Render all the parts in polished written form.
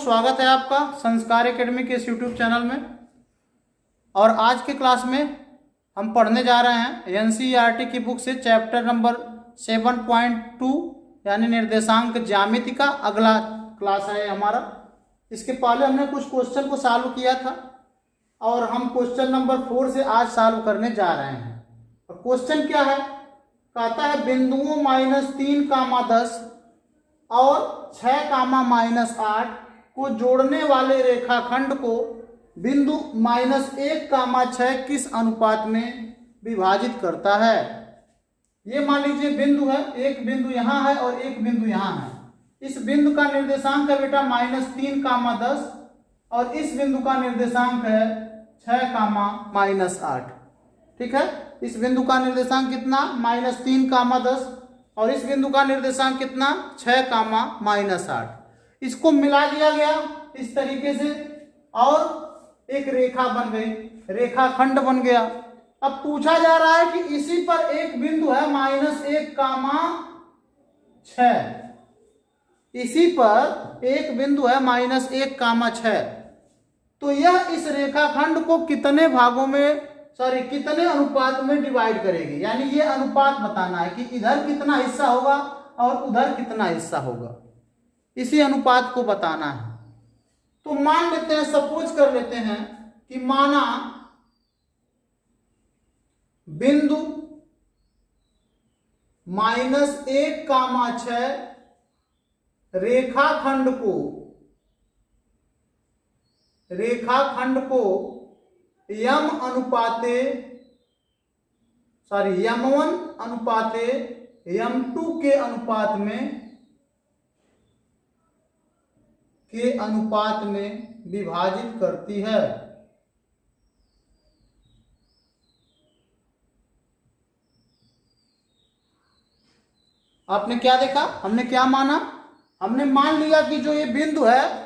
स्वागत है आपका संस्कार एकेडमी के इस यूट्यूब चैनल में। और आज के क्लास में हम पढ़ने जा रहे हैं एनसीईआरटी की बुक से चैप्टर नंबर 7.2 यानी निर्देशांक ज्यामिति का अगला क्लास है हमारा। इसके पहले हमने कुछ क्वेश्चन को सॉल्व किया था और हम क्वेश्चन नंबर 4 से आज सॉल्व करने जा रहे हैं। और क्वेश्चन क्या है, कहता है बिंदुओं -3, 10 और 6, -8 को जोड़ने वाले रेखाखंड को बिंदु -1, 6 किस अनुपात में विभाजित करता है। ये मान लीजिए बिंदु है, एक बिंदु यहाँ है और एक बिंदु यहाँ है। इस बिंदु का निर्देशांक है बेटा -3, 10 और इस बिंदु का निर्देशांक है 6, -8। ठीक है, इस बिंदु का निर्देशांक कितना -3, 10 और इस बिंदु का निर्देशांक कितना 6, -8। इसको मिला दिया गया इस तरीके से और एक रेखा बन गई, रेखाखंड बन गया। अब पूछा जा रहा है कि इसी पर एक बिंदु है -1, 6। इसी पर एक बिंदु है -1, 6। तो यह इस रेखाखंड को कितने भागों में कितने अनुपात में डिवाइड करेगी, यानी ये अनुपात बताना है कि इधर कितना हिस्सा होगा और उधर कितना हिस्सा होगा, इसी अनुपात को बताना है। तो मान लेते हैं, सपोज कर लेते हैं कि माना बिंदु -1, 6 रेखाखंड को m1 अनुपाते m2 के अनुपात में विभाजित करती है। आपने क्या देखा, हमने क्या माना, हमने मान लिया कि जो ये बिंदु है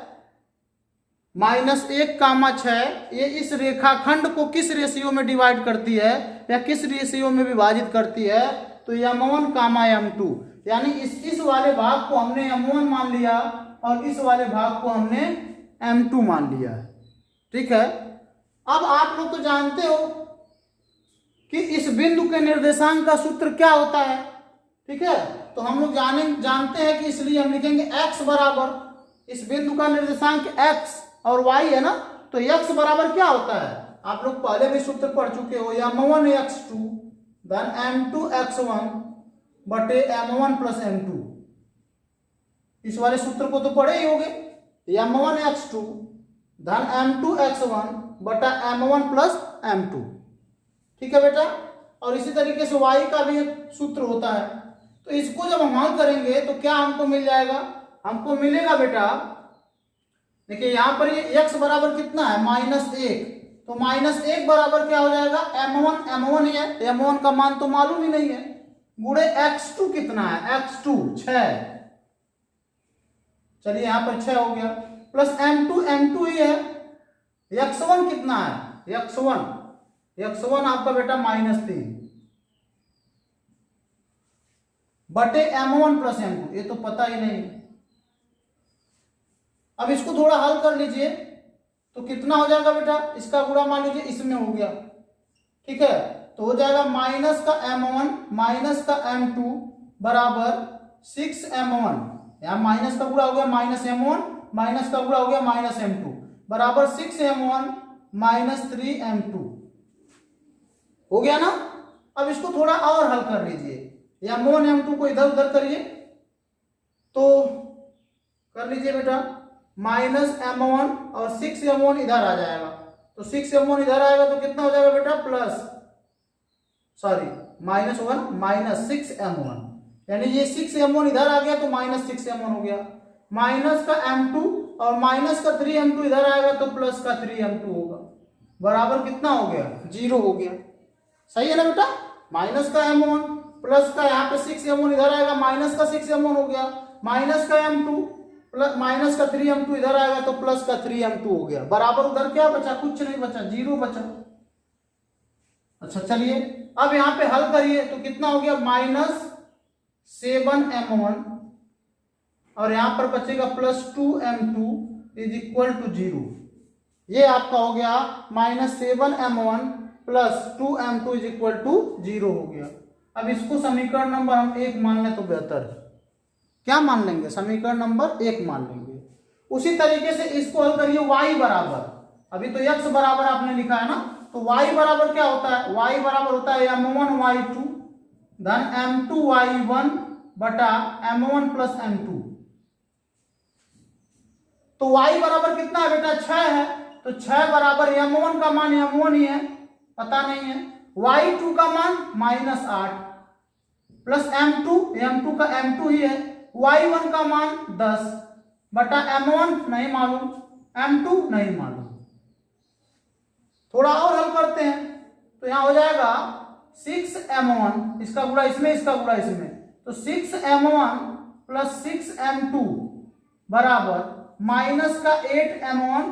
-1, 6 ये इस रेखाखंड को किस रेशियो में डिवाइड करती है या किस रेशियो में विभाजित करती है, तो m1, m2 यानी इस वाले भाग को हमने m1 मान लिया और इस वाले भाग को हमने m2 मान लिया है। ठीक है, अब आप लोग तो जानते हो कि इस बिंदु के निर्देशांक का सूत्र क्या होता है। ठीक है, तो हम लोग जानते हैं कि इसलिए हम लिखेंगे x बराबर, इस बिंदु का निर्देशांक x और y है ना, तो x बराबर क्या होता है, आप लोग पहले भी सूत्र पढ़ चुके हो, m1x2 धन m2x1 बटे m1 + m2। इस वाले सूत्र को तो पढ़े ही होंगे, m1x2 धन m2x1 बटा m1 + m2। ठीक है बेटा, और इसी तरीके से y का भी एक सूत्र होता है। तो इसको जब हम हल करेंगे तो क्या हमको मिल जाएगा, हमको मिलेगा बेटा, देखिए यहाँ पर ये x बराबर कितना है -1, तो -1 बराबर क्या हो जाएगा m1 ही है, m1 का मान तो मालूम ही नहीं है, गुणे x2 कितना है, x2 6, चलिए यहाँ पर 6 हो गया, प्लस m2 ही है, x1 कितना है, x1 आपका बेटा -3 बटे m1 + m2, ये तो पता ही नहीं है। अब इसको थोड़ा हल कर लीजिए तो कितना हो जाएगा बेटा, इसका गुणा मान लीजिए इसमें हो गया। ठीक है, तो हो जाएगा -m1 -m2 बराबर 6m1, यहाँ माइनस का गुणा हो गया -m1 माइनस का गुणा हो गया -m2 बराबर 6m1 - 3m2 हो गया ना। अब इसको थोड़ा और हल कर लीजिए, m1 m2 को इधर उधर करिए तो कर लीजिए बेटा, -m1 और 6m1 इधर आ जाएगा, तो 6m1 इधर आएगा तो कितना हो जाएगा बेटा -1 -6m1, यानी ये 6m1 इधर आ गया तो -6m1 हो गया, माइनस का m2 और माइनस का 3m2 इधर आएगा तो प्लस का 3m2 होगा, बराबर कितना हो गया, 0 हो गया। सही है ना बेटा, माइनस का m1 प्लस का यहाँ पे 6m1 इधर आएगा, माइनस का 6m1 हो गया, माइनस का m2 प्लस माइनस का 3m2 इधर आएगा तो प्लस का 3m2 हो गया, बराबर उधर क्या बचा, कुछ नहीं बचा, 0 बचा। अच्छा चलिए अब यहाँ पे हल करिए तो कितना हो गया, -7m1 और यहां पर बचेगा +2m2, इज इक्वल टू 0। ये आपका हो गया -7m1 plus 2m2 is equal to 0 हो गया। अब इसको समीकरण नंबर हम 1 मान लें तो बेहतर है। क्या मान लेंगे? समीकरण नंबर 1 मान लेंगे। उसी तरीके से इसको हल करिए y बराबर, अभी तो x बराबर आपने लिखा है ना, तो y बराबर क्या होता है? y बराबर होता है m1y2 धन m2y1 बटा m1 प्लस m2। तो y बराबर कितना है बेटा? 6 है, तो 6 बराबर m1 का मान m1 ही है, पता नहीं है। y2 का मान -8 प्लस m2 का m2 ही है, y1 का मान 10 बटा m1 नहीं मालूम, m2 नहीं मालूम। थोड़ा और हल करते हैं तो यहां हो जाएगा 6m1, इसका गुणा इसमें, इसका गुणा इसमें, तो 6m1 प्लस 6m2 बराबर माइनस का 8m1,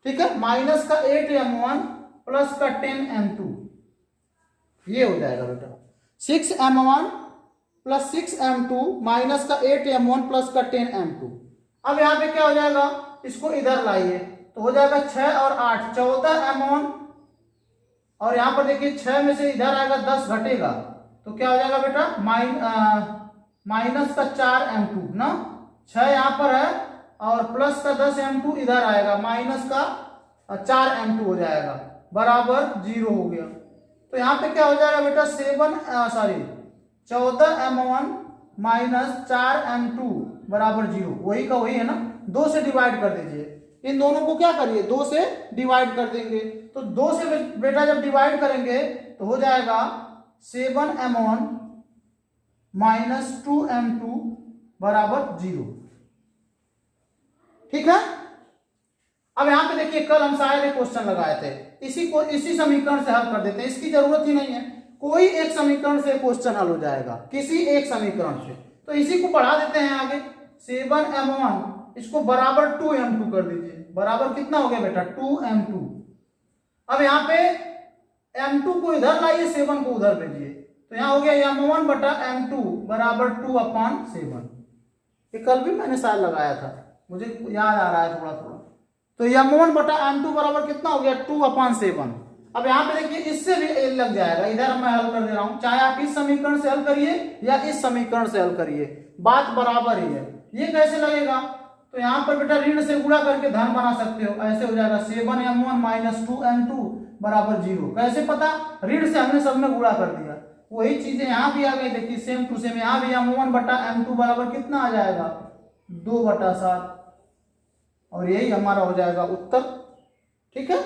ठीक है, माइनस का 8m1 प्लस का 10m2, ये हो जाएगा बेटा 6m1 प्लस 6m2 माइनस का 8m1 प्लस का 10m2। अब यहाँ पे क्या हो जाएगा? इसको इधर लाइए तो हो जाएगा 6 और 8 14m1, और यहाँ पर देखिए 6 में से इधर आएगा 10 घटेगा तो क्या हो जाएगा बेटा? माइनस का 4m2 ना, 6 यहाँ पर है और प्लस का 10m2 इधर आएगा, माइनस का 4m2 हो जाएगा बराबर 0 हो गया। तो यहाँ पे क्या हो जाएगा बेटा? 14m1 माइनस 4m2 बराबर 0, वही का वही है ना, 2 से डिवाइड कर दीजिए। इन दोनों को क्या करिए? 2 से डिवाइड कर देंगे, तो 2 से बेटा जब डिवाइड करेंगे तो हो जाएगा 7m1 माइनस 2m2 बराबर 0, ठीक है। अब यहां पे देखिए कल हम शायद एक क्वेश्चन लगाए थे, इसी समीकरण से हल कर देते हैं, इसकी जरूरत ही नहीं है, कोई एक समीकरण से क्वेश्चन हल हो जाएगा, किसी एक समीकरण से, तो इसी को बढ़ा देते हैं आगे। 7m1 इसको बराबर 2m2 कर दीजिए, बराबर कितना हो गया बेटा? 2m2। अब यहाँ पे m2 को इधर लाइए, 7 को उधर भेजिए, तो यहाँ हो गया m1 बटा m2 बराबर 2/7। ये कल भी मैंने शायद लगाया था, मुझे याद आ रहा है थोड़ा थोड़ा। तो m1 बटा m2 बराबर कितना हो गया? 2/7। अब यहाँ पे देखिए इससे भी लग जाएगा, इधर मैं हल कर दे रहा हूं, चाहे आप इस समीकरण से हल करिए या इस समीकरण से हल करिए, बात बराबर ही है। ये कैसे लगेगा? तो यहाँ पर बेटा ऋण से गुणा करके धन बना सकते हो, ऐसे हो जाएगा 7m1 माइनस 2m2 बराबर 0। कैसे पता? ऋण से हमने सब में गुणा कर दिया, वही चीजें यहाँ भी आ गई, देखिए सेम टू सेम। यहाँ भी m1 बटा m2 बराबर कितना आ जाएगा? 2/7, और यही हमारा हो जाएगा उत्तर, ठीक है।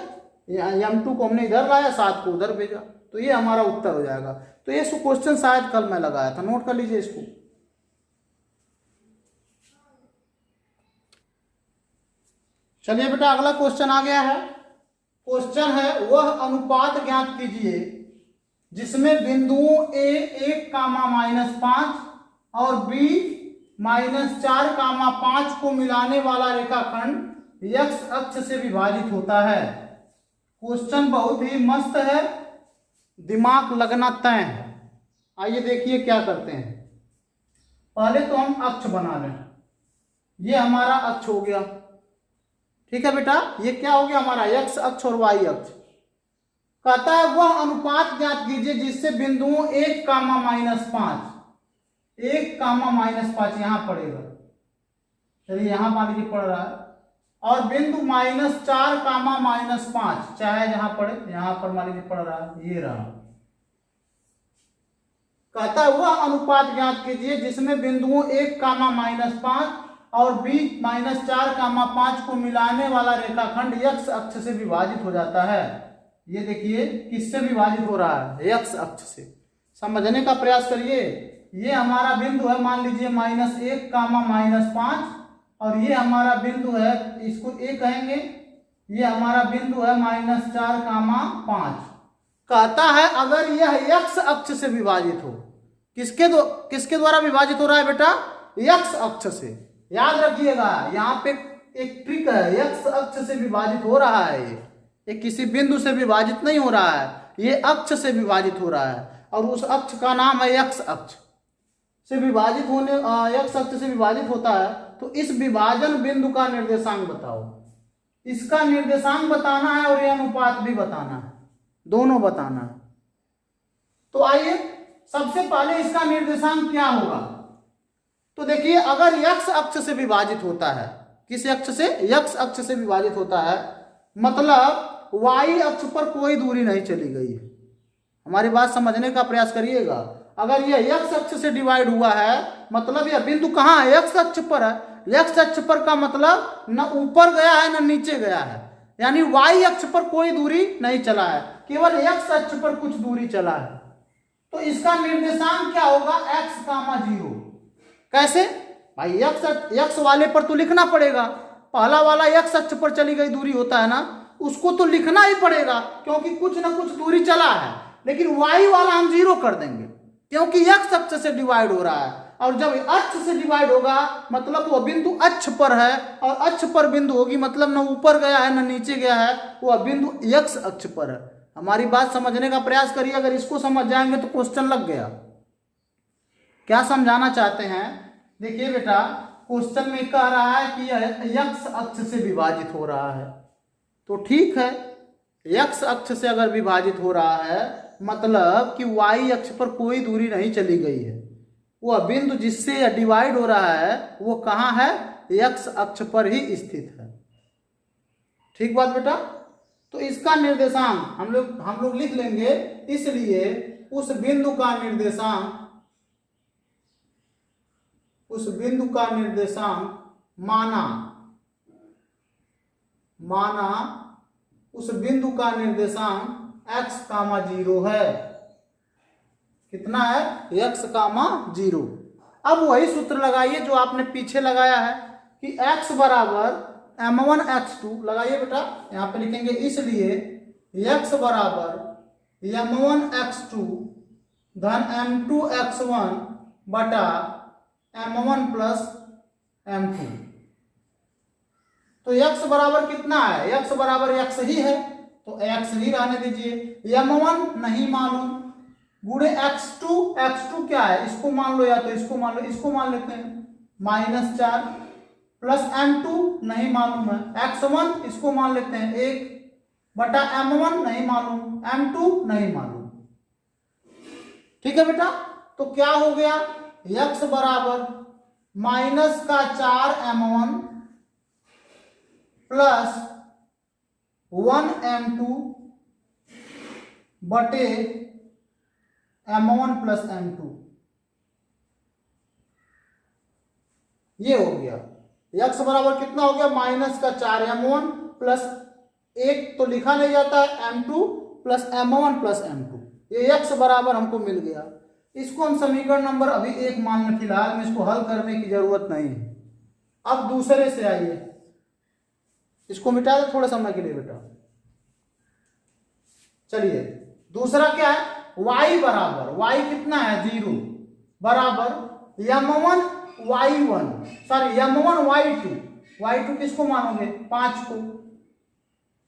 m2 को हमने इधर लाया, 7 को उधर भेजा, तो ये हमारा उत्तर हो जाएगा। तो ये क्वेश्चन शायद कल मैं लगाया था, नोट कर लीजिए इसको। चलिए बेटा अगला क्वेश्चन आ गया है। क्वेश्चन है वह अनुपात ज्ञात कीजिए जिसमें बिंदुओं a 1, और b -4, 5 को मिलाने वाला रेखाखंड x अक्ष से विभाजित होता है। क्वेश्चन बहुत ही मस्त है, दिमाग लगना तय है। आइए देखिए क्या करते हैं। पहले तो हम अक्ष बना लें, ये हमारा अक्ष हो गया, ठीक है बेटा। ये क्या हो गया हमारा? x अक्ष और y अक्ष। कहता है वह अनुपात ज्ञात कीजिए जिससे बिंदुओं 1, -5 यहां पड़ेगा, चलिए यहां मान लीजिए पड़ रहा है, और बिंदु -4, -5 चाहे जहां पड़े, यहां पर मान लीजिए पड़ रहा है, ये रहा। कहता है वह अनुपात ज्ञात कीजिए जिसमें बिंदुओं 1, -5 और b -4, 5 को मिलाने वाला रेखाखंड x अक्ष से विभाजित हो जाता है। ये देखिए किससे विभाजित हो रहा है? x अक्ष से। समझने का प्रयास करिए। ये हमारा बिंदु है, मान लीजिए -1, -5, और ये हमारा बिंदु है, इसको a कहेंगे, ये हमारा बिंदु है -4, 5। कहता है अगर यह x अक्ष से विभाजित हो, किसके द्वारा विभाजित हो रहा है बेटा? x अक्ष से। याद रखिएगा यहाँ पे एक ट्रिक है, x अक्ष से विभाजित हो रहा है, ये किसी बिंदु से विभाजित नहीं हो रहा है, ये अक्ष से विभाजित हो रहा है, और उस अक्ष का नाम है x अक्ष। से विभाजित होने x अक्ष से विभाजित होता है तो इस विभाजन बिंदु का निर्देशांक बताओ। इसका निर्देशांक बताना है और यह अनुपात भी बताना है, दोनों बताना है। तो आइए सबसे पहले इसका निर्देशांक क्या होगा। तो देखिए अगर x अक्ष से विभाजित होता है, किस अक्ष से, x अक्ष से विभाजित होता है, मतलब y अक्ष पर कोई दूरी नहीं चली गई है। हमारी बात समझने का प्रयास करिएगा। अगर यह x अक्ष से डिवाइड हुआ है मतलब यह बिंदु कहाँ है, x अक्ष पर है। x अक्ष पर का मतलब न ऊपर गया है न नीचे गया है, यानी y अक्ष पर कोई दूरी नहीं चला है, केवल x अक्ष पर कुछ दूरी चला है। तो इसका निर्देशांक क्या होगा, x, 0। कैसे भाई, x वाले पर तो लिखना पड़ेगा, पहला वाला x अक्ष पर चली गई दूरी होता है ना, उसको तो लिखना ही पड़ेगा क्योंकि कुछ ना कुछ दूरी चला है। लेकिन y वाला हम 0 कर देंगे क्योंकि x अक्ष से डिवाइड हो रहा है, और जब अक्ष से डिवाइड होगा मतलब वो बिंदु अक्ष पर है, और अक्ष पर बिंदु होगी मतलब न ऊपर गया है न नीचे गया है, वह बिंदु x अक्ष पर है। हमारी बात समझने का प्रयास करिए, अगर इसको समझ जाएंगे तो क्वेश्चन लग गया। क्या समझाना चाहते हैं, देखिए बेटा क्वेश्चन में कह रहा है कि यह x अक्ष से विभाजित हो रहा है, तो ठीक है, x अक्ष से अगर विभाजित हो रहा है मतलब कि y अक्ष पर कोई दूरी नहीं चली गई है। वह बिंदु जिससे यह डिवाइड हो रहा है वो कहाँ है, x अक्ष पर ही स्थित है। ठीक बात बेटा। तो इसका निर्देशांक हम लोग लिख लेंगे, इसलिए उस बिंदु का निर्देशांक माना उस बिंदु का निर्देशांक x, 0 है। कितना है, x, 0। अब वही सूत्र लगाइए जो आपने पीछे लगाया है कि x बराबर m1 x2 लगाइए बेटा, यहाँ पे लिखेंगे इसलिए x बराबर m1 x2 धन m2 x1 बटा m1 प्लस m2। तो x बराबर कितना है, x बराबर x ही है तो x ही रहने दीजिए। m1 नहीं मालूम, गुणे x2 क्या है, इसको मान लो या तो इसको मान लो, इसको मान लेते हैं -4 प्लस m2 नहीं मालूम है, x1 इसको मान लेते हैं 1 बटा m1 नहीं मालूम, m2 नहीं मालूम। ठीक है बेटा। तो क्या हो गया, x बराबर -4 m1 प्लस 1 m2 बटे m1 प्लस m2, ये हो गया। x बराबर कितना हो गया, -4 m1 प्लस 1 तो लिखा नहीं जाता है m2 plus m1 plus m2, ये x बराबर हमको मिल गया। इसको हम समीकरण नंबर अभी 1 मान लें, फिलहाल में इसको हल करने की जरूरत नहीं है। अब दूसरे से आइए, इसको मिटा दे थोड़े समय के लिए बेटा। चलिए दूसरा क्या है, y बराबर, y कितना है 0 बराबर m1 y2 किसको मानोगे 5 को,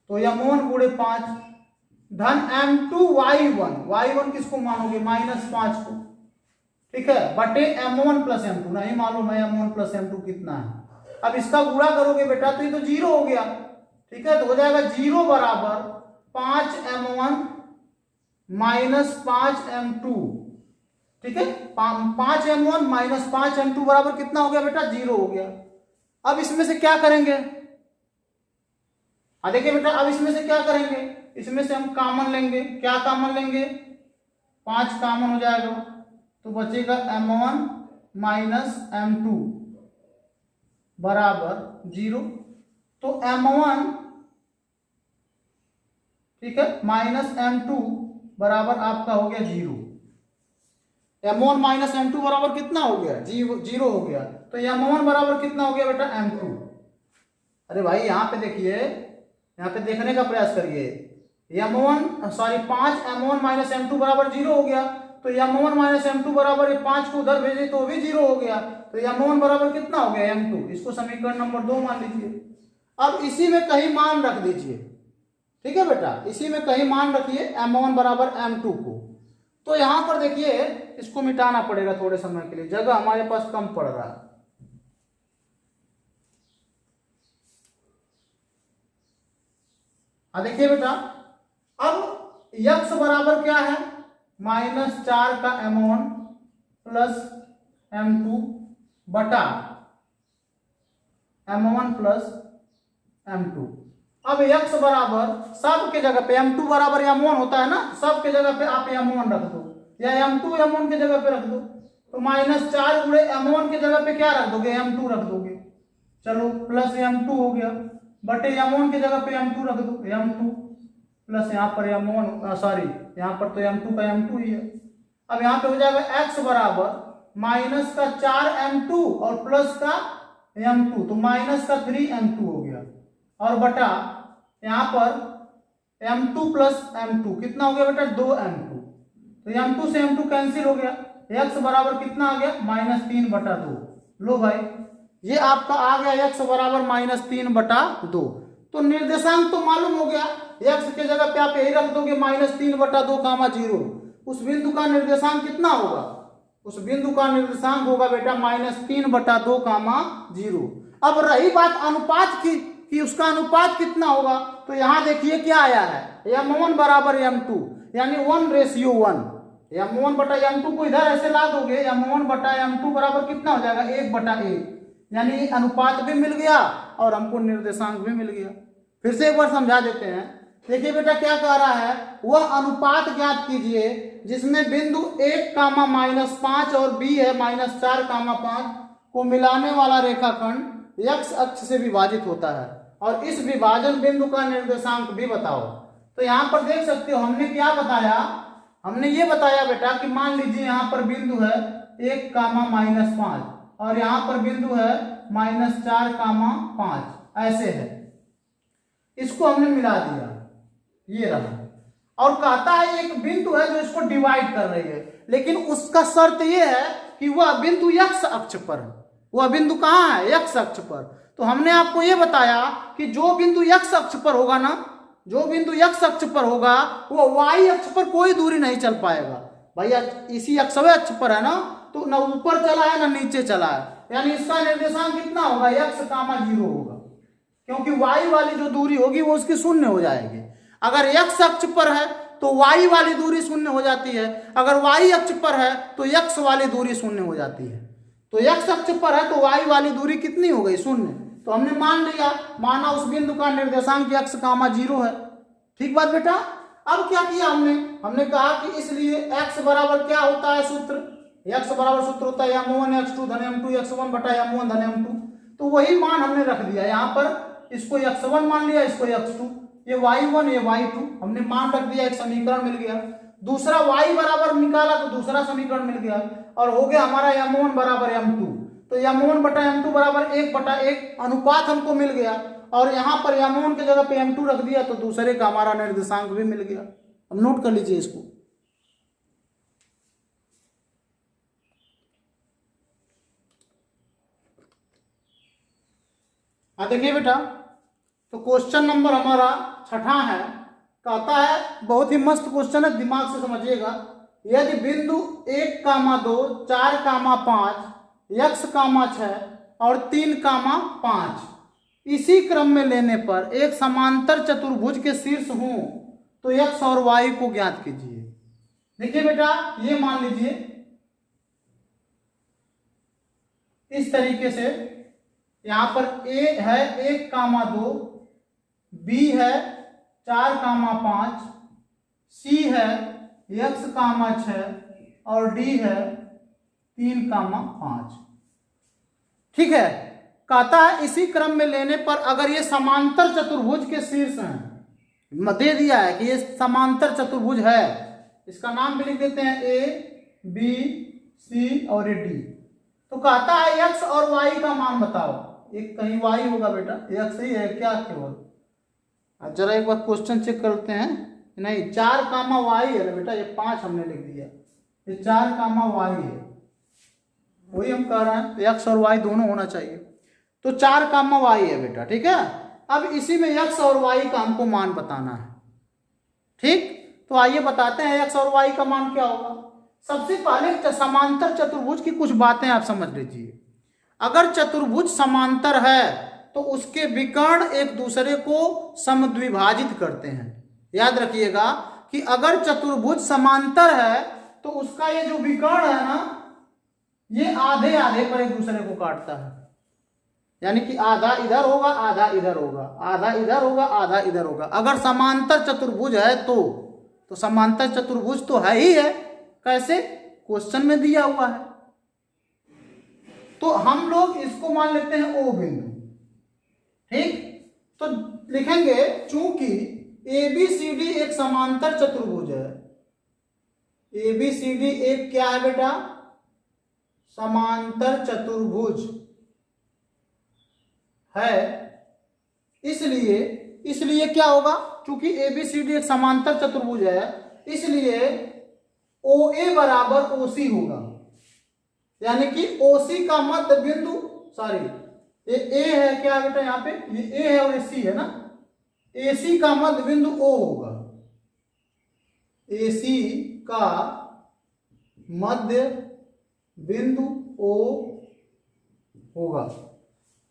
तो m1 गुणे 5 धन m2 y1 किसको मानोगे -5 को, ठीक है, बटे m1 प्लस m2 नहीं मालूम है m1 प्लस m2 कितना है। अब इसका गुणा करोगे बेटा तो ये तो 0 हो गया, ठीक है, तो हो जाएगा 0 बराबर 5m1 -5m2, ठीक है, 5m1 -5m2 बराबर कितना हो गया बेटा 0 हो गया। अब इसमें से क्या करेंगे, देखिए बेटा, अब इसमें से क्या करेंगे, इसमें से हम कॉमन लेंगे, क्या कॉमन लेंगे 5 कॉमन हो जाएगा तो बचेगा m1 -m2 बराबर 0, तो m1 ठीक है -m2 बराबर आपका हो गया 0, m1 -m2 बराबर कितना हो गया 0 हो गया, तो m1 बराबर कितना हो गया बेटा m2। अरे भाई यहाँ पे देखिए, यहाँ पे देखने का प्रयास करिए, 5m1 -m2 बराबर 0 हो गया, तो m1 -m2 बराबर 5 को उधर भेजे तो भी 0 हो गया, तो m1 बराबर कितना हो गया m2, इसको समीकरण नंबर 2 मान लीजिए। अब इसी में कहीं मान रख दीजिए, ठीक है बेटा, इसी में कहीं मान रखिए m1 बराबर m2 को। तो यहां पर देखिए इसको मिटाना पड़ेगा थोड़े समय के लिए, जगह हमारे पास कम पड़ रहा है। देखिए बेटा, अब x बराबर क्या है, -4 का m1 प्लस m2 बटा m1 प्लस m2। अब x बराबर सब के जगह पे m2 बराबर m1 होता है ना, सब के जगह पे आप m1 रख दो या m2 m1 के जगह पे रख दो, तो -4 गुणे m1 के जगह पे क्या रख दोगे, m2 रख दोगे। चलो प्लस m2 हो गया, बटे m1 की जगह पे m2 रख दो, m2 प्लस यहाँ पर m1, सॉरी यहाँ पर तो m2 का m2 ही है। अब यहाँ पे हो जाएगा x बराबर -4m2 और प्लस का m2, तो -3m2 हो गया, और बटा यहाँ पर m2 प्लस m2 कितना हो गया बेटा, 2m2, तो m2 से m2 कैंसिल हो गया, x बराबर कितना आ गया, -3/2। लो भाई, ये आपका आ गया x बराबर -3/2। तो निर्देशांक तो मालूम हो गया, x के जगह पे आप यही रख दोगे -3/2, 0। उस बिंदु का निर्देशांक कितना होगा, उस बिंदु का निर्देशांक होगा बेटा -3/2, 0। अब रही बात अनुपात की कि उसका अनुपात कितना होगा, तो यहां देखिए क्या आया है, m1 बराबर m2, यानी 1:1। m1 बटा m2 को इधर ऐसे ला दोगे, m1 बटा m2 बराबर कितना हो जाएगा, 1/1, यानी अनुपात भी मिल गया और हमको निर्देशांक भी मिल गया। फिर से एक बार समझा देते हैं। देखिए बेटा क्या कह रहा है, वह अनुपात ज्ञात कीजिए जिसमें बिंदु 1, -5 और b है -4, 5 को मिलाने वाला रेखाखंड x अक्ष से विभाजित होता है, और इस विभाजन बिंदु का निर्देशांक भी बताओ। तो यहाँ पर देख सकते हो हमने क्या बताया, हमने ये बताया बेटा कि मान लीजिए यहाँ पर बिंदु है 1, -5 और यहाँ पर बिंदु है -4, 5, ऐसे है, इसको हमने मिला दिया, ये रहा, और कहता है एक बिंदु है जो इसको डिवाइड कर रही है, लेकिन उसका शर्त ये है कि वह बिंदु x अक्ष पर है। वह बिंदु कहाँ है, x अक्ष पर। तो हमने आपको ये बताया कि जो बिंदु x अक्ष पर होगा ना, जो बिंदु x अक्ष पर होगा वो y अक्ष पर कोई दूरी नहीं चल पाएगा। भैया इसी अक्षवे अक्ष पर है ना, तो ना ऊपर चला है ना नीचे चला है, यानी इसका निर्देशांक कितना होगा, x, 0 होगा, क्योंकि y वाली जो दूरी होगी वो उसकी शून्य हो जाएगी। अगर x अक्ष पर है तो y वाली दूरी शून्य हो जाती है, अगर y अक्ष पर है तो x वाली दूरी शून्य हो जाती है। तो x अक्ष पर है तो y वाली दूरी कितनी हो गई, 0। तो हमने मान लिया, माना उस बिंदु का निर्देशांक x, 0 है। ठीक बात बेटा। अब क्या किया हमने कहा कि इसलिए x बराबर क्या होता है सूत्र, x बराबर सूत्र होता है m1 x2 धन m2 x1 बटा m1 धन m2। तो वही मान हमने रख दिया यहाँ पर, इसको x1 मान लिया, इसको x2, ये y1 ये y2 हमने मान रख दिया, एक समीकरण मिल गया। दूसरा y बराबर निकाला तो दूसरा समीकरण मिल गया, और हो गया हमारा m1 बराबर m2। तो m1 बटा m2 बराबर 1/1 अनुपात हमको मिल गया, और यहाँ पर m1 की जगह पे m2 रख दिया तो दूसरे का हमारा निर्देशांक भी मिल गया। अब नोट कर लीजिए इसको। देखिए बेटा, तो क्वेश्चन नंबर हमारा 6 है, कहता है, बहुत ही मस्त क्वेश्चन है, दिमाग से समझिएगा। यदि बिंदु 1, 2, 4, 5, x, 6 और 3, 5 इसी क्रम में लेने पर एक समांतर चतुर्भुज के शीर्ष हों तो x और y को ज्ञात कीजिए। देखिए बेटा, ये मान लीजिए इस तरीके से, यहां पर a है 1, 2, b है 4, 5, c है x, 6 और d है 3, 5। ठीक है, कहता है इसी क्रम में लेने पर अगर ये समांतर चतुर्भुज के शीर्ष हैं, दे दिया है कि ये समांतर चतुर्भुज है, इसका नाम भी लिख देते हैं a, b, c और ये d। तो कहता है x और y का मान बताओ। एक कहीं y होगा बेटा, x ही है क्या केवल। जरा एक बार क्वेश्चन चेक करते हैं, नहीं 4, y है ना बेटा, ये 5 हमने लिख दिया, ये 4, y है, वही हम कह रहे हैं, x और y दोनों होना चाहिए। तो 4, y है बेटा, ठीक है। अब इसी में x और y का हमको मान बताना है। ठीक, तो आइए बताते हैं x और y का मान क्या होगा। सबसे पहले समांतर चतुर्भुज की कुछ बातें आप समझ लीजिए। अगर चतुर्भुज समांतर है तो उसके विकर्ण एक दूसरे को समद्विभाजित करते हैं। याद रखिएगा कि अगर चतुर्भुज समांतर है तो उसका ये जो विकर्ण है ना, ये आधे आधे पर एक दूसरे को काटता है। यानी कि आधा इधर होगा, आधा इधर होगा, आधा इधर होगा, आधा इधर होगा। अगर समांतर चतुर्भुज है तो समांतर चतुर्भुज तो है ही है। कैसे? क्वेश्चन में दिया हुआ है। तो हम लोग इसको मान लेते हैं ओ बिंदु। ठीक, तो लिखेंगे चूंकि ABCD एक समांतर चतुर्भुज है। ABCD एक क्या है बेटा? समांतर चतुर्भुज है। इसलिए क्या होगा? चूंकि ABCD एक समांतर चतुर्भुज है, इसलिए OA बराबर OC होगा। यानी कि OC का मध्य बिंदु, सॉरी ये A है क्या बेटा? यहाँ पे ये A है और C है ना। AC का मध्य बिंदु O होगा। AC का मध्य बिंदु O होगा।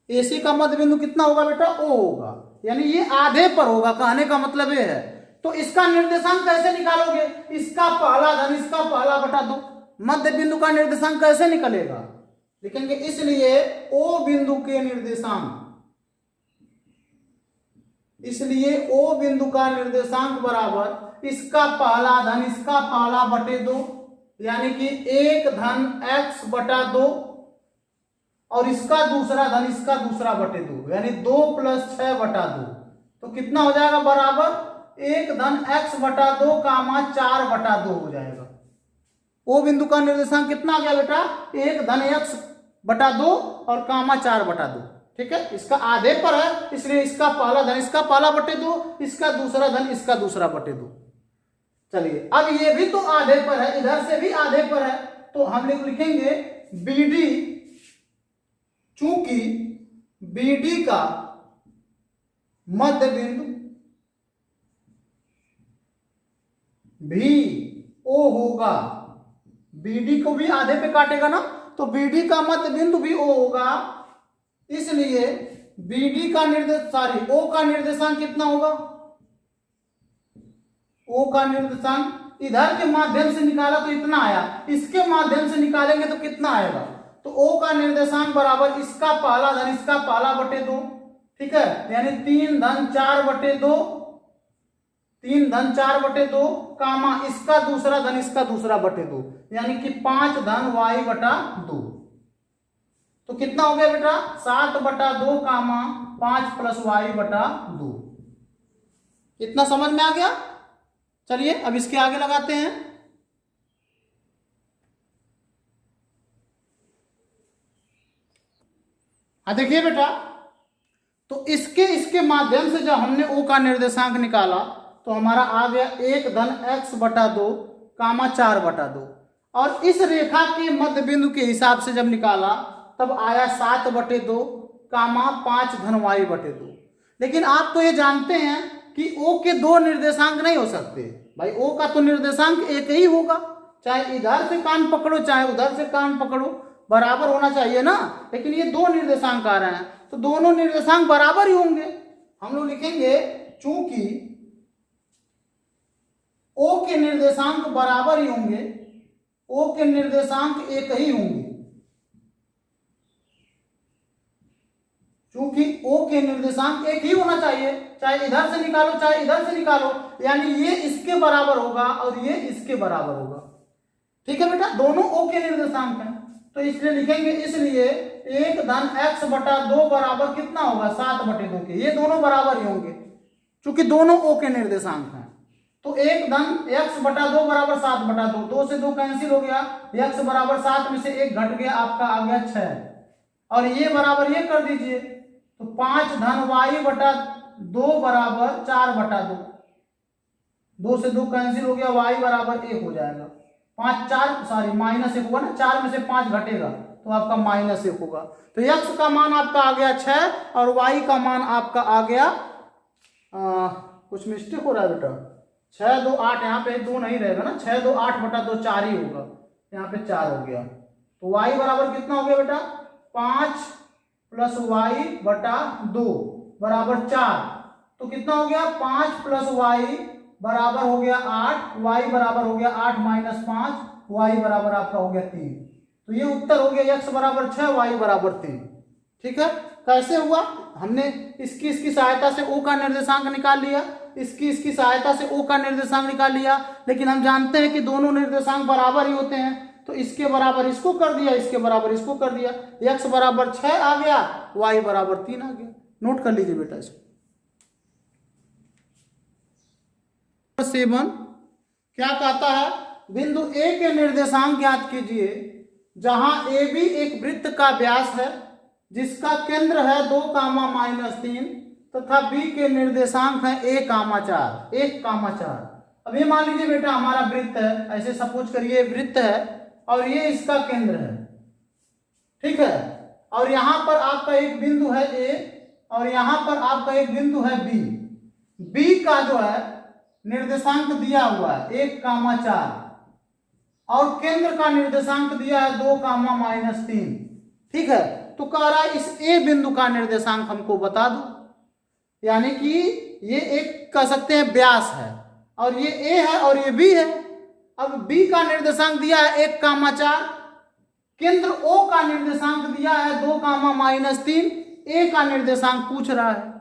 AC का मध्य बिंदु कितना होगा बेटा? O होगा। यानी ये आधे पर होगा, कहने का मतलब ये है। तो इसका निर्देशांक कैसे निकालोगे? इसका पहला धन इसका पहला बटा दो। मध्य बिंदु का निर्देशांक कैसे निकलेगा? लिखेंगे इसलिए O बिंदु के निर्देशांक, इसलिए O बिंदु का निर्देशांक बराबर इसका पहला धन इसका पहला बटे दो, यानी कि 1 धन x बटा 2 और इसका दूसरा धन इसका दूसरा बटे 2, यानी 2 + 6 बटा 2। तो कितना हो जाएगा? बराबर 1 धन x बटा 2 कामा 4 बटा 2 हो जाएगा। ओ बिंदु का निर्देशांक कितना आ गया बेटा? 1 धन x बटा 2 और कामा 4 बटा 2। ठीक है, इसका आधे पर है इसलिए इसका पहला धन इसका पहला बटे 2, इसका दूसरा धन इसका दूसरा बटे 2। चलिए, अब ये भी तो आधे पर है, इधर से भी आधे पर है, तो हम लोग लिखेंगे BD, चूंकि BD का मध्य बिंदु भी O होगा। BD को भी आधे पे काटेगा ना, तो BD का मध्य बिंदु भी O होगा। इसलिए BD का O का निर्देशांक कितना होगा? O का निर्देशांक इधर के माध्यम से निकाला तो इतना आया, इसके माध्यम से निकालेंगे तो कितना आएगा? तो O का निर्देशांक बराबर इसका पहला धन इसका पहला बटे 2। ठीक है, यानी 3 धन 4 बटे 2, 3 धन 4 बटे 2 कामा इसका दूसरा धन इसका दूसरा बटे 2, यानी कि 5 धन y बटा 2। तो कितना हो गया बेटा? 7 बटा 2 कामा 5 + y बटा 2। इतना समझ में आ गया? चलिए अब इसके आगे लगाते हैं। हाँ देखिए बेटा, तो इसके माध्यम से जब हमने O का निर्देशांक निकाला तो हमारा आ गया 1 धन x बटा 2 कामा 4 बटा 2, और इस रेखा के मध्य बिंदु के हिसाब से जब निकाला तब आया 7 बटे 2 कामा 5 धन y बटे 2। लेकिन आप तो ये जानते हैं कि O के दो निर्देशांक नहीं हो सकते भाई। O का तो निर्देशांक एक ही होगा, चाहे इधर से कान पकड़ो चाहे उधर से कान पकड़ो, बराबर होना चाहिए ना। लेकिन ये दो निर्देशांक आ रहे हैं तो दोनों निर्देशांक बराबर ही होंगे। हम लोग लिखेंगे चूंकि O के निर्देशांक बराबर ही होंगे, O के निर्देशांक एक ही होंगे। चूंकि O के निर्देशांक एक ही होना चाहिए, चाहे इधर से निकालो चाहे इधर से निकालो, यानी ये इसके बराबर होगा और ये इसके बराबर होगा। ठीक है बेटा, दोनों O के निर्देशांक हैं, तो इसलिए लिखेंगे इसलिए 1 धन x बटा 2 बराबर कितना होगा? 7 बटे 2 के। ये दोनों बराबर ही होंगे चूंकि दोनों O के निर्देशांक हैं। तो 1 धन x बटा 2 बराबर 7 बटा 2, 2 से 2 कैंसिल हो गया, x बराबर 7 में से 1 घट गया, आपका आ गया 6, और ये बराबर ये कर दीजिए, तो 5 धन y बटा 2 बराबर 4 बटा 2, 2 से 2 कैंसिल हो गया, y बराबर 1 हो जाएगा। 5 4 सॉरी -1 होगा ना, 4 में से 5 घटेगा तो आपका -1 होगा। तो x का मान आपका आ गया 6 और y का मान आपका आ गया कुछ मिस्टेक हो रहा है बेटा, 6 2 8, यहाँ पे 2 नहीं रहेगा ना, 6 2 8 बटा 2 4 ही होगा, यहाँ पे 4 हो गया। तो y बराबर कितना हो गया बेटा? 5 प्लस वाई बटा 2 बराबर 4। तो कितना हो गया 5 प्लस वाई बराबर हो गया 8, वाई बराबर हो गया 8 माइनस 5, वाई बराबर आपका हो गया 3। तो ये उत्तर हो गया x बराबर 6 वाई बराबर 3। ठीक है, कैसे हुआ? हमने इसकी सहायता से o का निर्देशांक निकाल लिया, इसकी सहायता से o का निर्देशांक निकाल लिया, लेकिन हम जानते हैं कि दोनों निर्देशांक बराबर ही होते हैं, तो इसके बराबर इसको कर दिया, इसके बराबर इसको कर दिया, x बराबर 6 आ गया, y बराबर 3 आ गया। नोट कर लीजिए बेटा इसको। 7 क्या कहता है? बिंदु A के निर्देशांक ज्ञात कीजिए जहां AB एक वृत्त का व्यास है जिसका केंद्र है 2, -3 तथा B के निर्देशांक है 1, 4। अब ये मान लीजिए बेटा हमारा वृत्त है, ऐसे सपोज करिए वृत्त है और ये इसका केंद्र है, ठीक है, और यहां पर आपका एक बिंदु है A और यहां पर आपका एक बिंदु है B। B का जो है निर्देशांक दिया हुआ है 1, 4 और केंद्र का निर्देशांक दिया है 2, -3। ठीक है, तो कह रहा है इस A बिंदु का निर्देशांक हमको बता दो, यानी कि ये एक कह सकते हैं व्यास है और ये A है और ये B है। अब B का निर्देशांक दिया है 1, 4, केंद्र O का निर्देशांक दिया है 2, -3, A का निर्देशांक पूछ रहा है।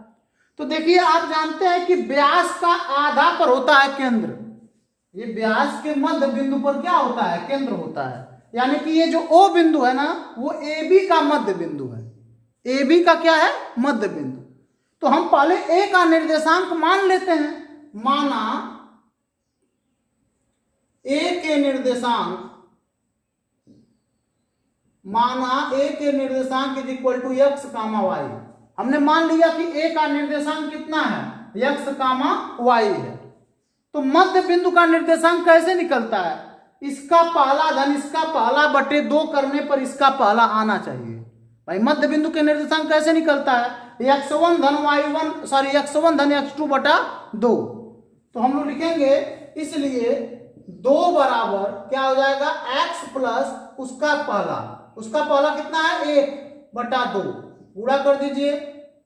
तो देखिए आप जानते हैं कि व्यास का आधा पर होता है केंद्र, ये व्यास के मध्य बिंदु पर क्या होता है? केंद्र होता है, यानी कि ये जो O बिंदु है ना वो AB का मध्य बिंदु है, AB का क्या है? मध्य बिंदु। तो हम पहले A का निर्देशांक मान लेते हैं, माना A के निर्देशांक is equal to x, y। हमने मान लिया कि A का निर्देशांक कितना है? x, y है। तो मध्य बिंदु का निर्देशांक कैसे निकलता है? इसका पहला धन इसका पहला बटे 2 करने पर इसका पहला आना चाहिए। भाई मध्य बिंदु के निर्देशांक कैसे निकलता है? x1 धन x1 धन x2 बटा 2। तो हम लोग लिखेंगे इसलिए 2 बराबर क्या हो जाएगा? x प्लस उसका पहला कितना है? 1 बटा 2। गुणा कर दीजिए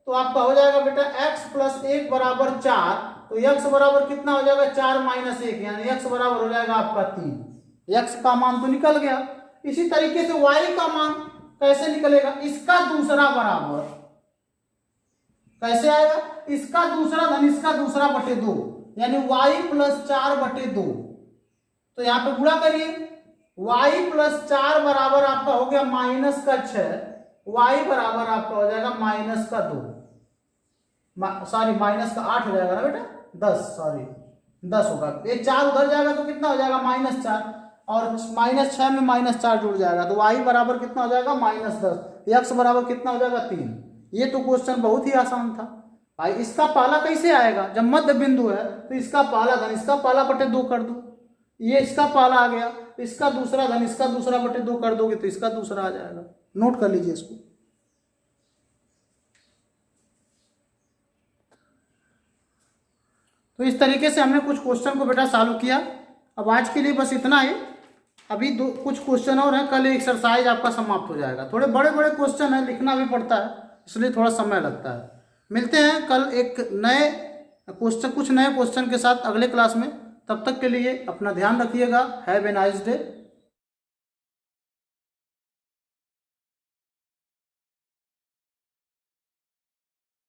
तो आपका हो जाएगा बेटा x प्लस 1 बराबर 4। तो x बराबर कितना हो जाएगा? 4 माइनस 1, यानी x बराबर हो जाएगा आपका 3। x का मान तो निकल गया। इसी तरीके से y का मान कैसे निकलेगा? इसका दूसरा बराबर कैसे आएगा? इसका दूसरा धन इसका दूसरा बटे 2, यानी y प्लस 4 बटे 2। तो यहाँ पे गुणा करिए, y प्लस 4 बराबर आपका हो गया माइनस का 6, y बराबर आपका हो जाएगा माइनस का 2, माइनस का 8 हो जाएगा ना बेटा, 10 होगा। ये 4 उधर जाएगा तो कितना हो जाएगा? -4, और -6 में -4 जुड़ जाएगा तो y बराबर कितना हो जाएगा? -10। x बराबर कितना हो जाएगा? 3। ये तो क्वेश्चन बहुत ही आसान था भाई। इसका पहला कैसे आएगा? जब मध्य बिंदु है तो इसका पहला धन इसका पहला बटे 2 कर दो, ये इसका पहला आ गया, इसका दूसरा धन इसका दूसरा बटे 2 कर दोगे तो इसका दूसरा आ जाएगा। नोट कर लीजिए इसको। तो इस तरीके से हमने कुछ क्वेश्चन को बेटा सॉल्व किया। अब आज के लिए बस इतना ही। अभी कुछ क्वेश्चन और हैं, कल एक्सरसाइज आपका समाप्त हो जाएगा। थोड़े बड़े बड़े क्वेश्चन है, लिखना भी पड़ता है, इसलिए थोड़ा समय लगता है। मिलते हैं कल एक नए क्वेश्चन, कुछ नए क्वेश्चन के साथ अगले क्लास में। तब तक के लिए अपना ध्यान रखिएगा। Have a nice day.